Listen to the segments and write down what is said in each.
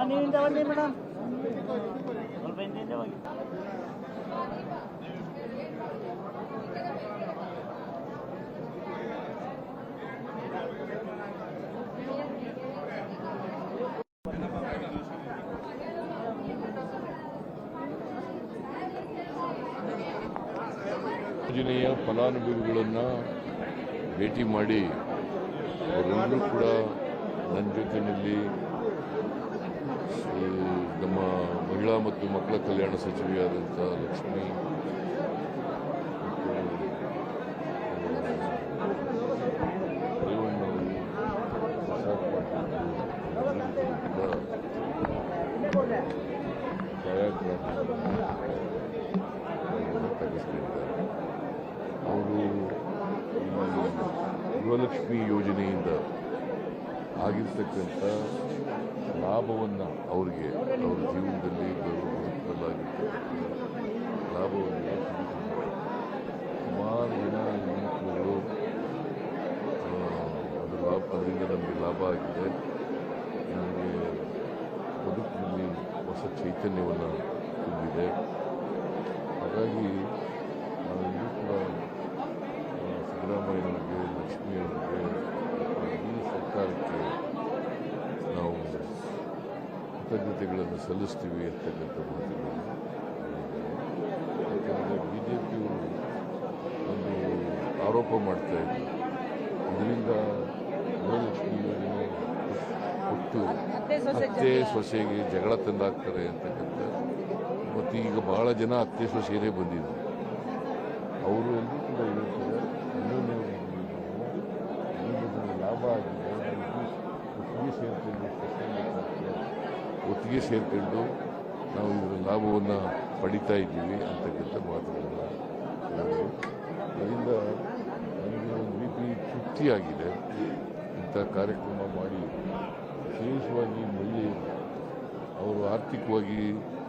ನೀವಿಂದ ಬನ್ನಿ ಮೇಡಮ್, ಸ್ವಲ್ಪ ಹಿಂದೆ ಹೋಗಿ. ಯೋಜನೆಯ ಫಲಾನುಭವಿಗಳನ್ನು ಭೇಟಿ ಮಾಡಿ ಅವರೆಲ್ಲರೂ ಕೂಡ ನನ್ನ ಜೊತೆಯಲ್ಲಿ ನಮ್ಮ ಮಹಿಳಾ ಮತ್ತು ಮಕ್ಕಳ ಕಲ್ಯಾಣ ಸಚಿವೆಯಾದಂಥ ಲಕ್ಷ್ಮಿ ಅವರು ಗೃಹಲಕ್ಷ್ಮಿ ಯೋಜನೆಯಿಂದ ಆಗಿರ್ತಕ್ಕಂಥ ಲಾಭವನ್ನು ಅವರಿಗೆ ಅವರ ಜೀವನದಲ್ಲಿ ಬದುಕಲಾಗಿರ್ತಕ್ಕಂಥ ಲಾಭವನ್ನು ಸುಮಾರು ಜನ ಹೆಣ್ಮಕ್ಳುಗಳು ಅದರಿಂದ ನಮಗೆ ಲಾಭ ಆಗಿದೆ. ನಮಗೆ ಬದುಕಿನಲ್ಲಿ ಹೊಸ ಚೈತನ್ಯವನ್ನು ತುಂಬಿದೆ. ಹಾಗಾಗಿ ನಾವೆಲ್ಲರೂ ಕೂಡ ಸಿದ್ದರಾಮಯ್ಯನವರಿಗೆ, ಲಕ್ಷ್ಮಿಯವರಿಗೆ, ಈ ಸರ್ಕಾರಕ್ಕೆ ನಾವು ಕೃತಜ್ಞತೆಗಳನ್ನು ಸಲ್ಲಿಸ್ತೀವಿ ಅಂತಕ್ಕಂಥ ಮಾತುಗಳು. ಯಾಕೆಂದರೆ BJPಯವರು ಒಂದು ಆರೋಪ ಮಾಡ್ತಾ ಇದ್ರು, ಇದರಿಂದ ಗೃಹಲಕ್ಷ್ಮಿ ಯೋಜನೆ ಕೊಟ್ಟು ಅತ್ತೆ ಸೊಸೆಗೆ ಜಗಳ ತಂದಾಕ್ತಾರೆ ಅಂತಕ್ಕಂಥ. ಮತ್ತು ಈಗ ಬಹಳ ಜನ ಅತ್ತೆ ಸೊಸೆಯೇ ಬಂದಿದ್ದಾರೆ. ಅವರು ಎಲ್ಲರೂ ಕೂಡ ಹೇಳ್ತಾರೆ, ಲಾಭ ಆಗಿದೆ, ಒಟ್ಟಿಗೆ ಸೇರ್ಕೊಂಡು ನಾವು ಇದರ ಲಾಭವನ್ನು ಪಡಿತಾ ಇದ್ದೀವಿ ಅಂತಕ್ಕಂಥ ಮಾತುಗಳನ್ನು ಅದರಿಂದ ನನಗೆ ಒಂದು ರೀತಿ ತೃಪ್ತಿಯಾಗಿದೆ. ಇಂಥ ಕಾರ್ಯಕ್ರಮ ಮಾಡಿ ವಿಶೇಷವಾಗಿ ಮಹಿಳೆಯರು ಅವರು ಆರ್ಥಿಕವಾಗಿ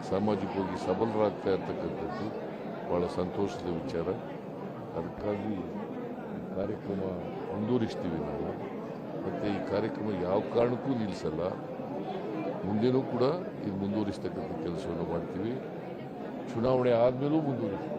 ಸಾಮಾಜಿಕವಾಗಿ ಸಬಲರಾಗ್ತಾ ಇರ್ತಕ್ಕಂಥದ್ದು ಭಾಳ ಸಂತೋಷದ ವಿಚಾರ. ಅದಕ್ಕಾಗಿ ಈ ಕಾರ್ಯಕ್ರಮ ಮುಂದುವರಿಸ್ತೀವಿ ನಾವು. ಮತ್ತು ಈ ಕಾರ್ಯಕ್ರಮ ಯಾವ ಕಾರಣಕ್ಕೂ ನಿಲ್ಲಿಸಲ್ಲ. ಮುಂದೆನೂ ಕೂಡ ಇದು ಮುಂದುವರಿಸ್ತಕ್ಕಂಥ ಕೆಲಸವನ್ನು ಮಾಡ್ತೀವಿ. ಚುನಾವಣೆ ಆದಮೇಲೂ ಮುಂದುವರಿಸ್ತೀವಿ.